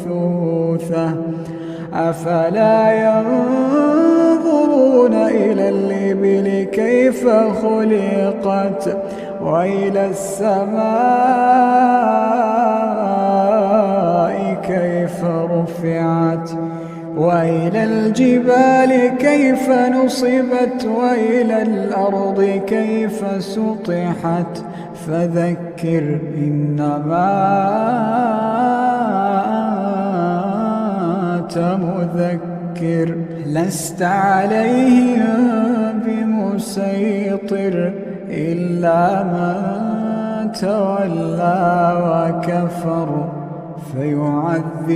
موروثة أفلا ينظرون إلى الإبل كيف خلقت وإلى السماء كيف رفعت وإلى الجبال كيف نصبت وإلى الأرض كيف سطحت فذكر إنما أنت مذكر لست عليهم بمسيطر إلا من تولى وكفر فيعذب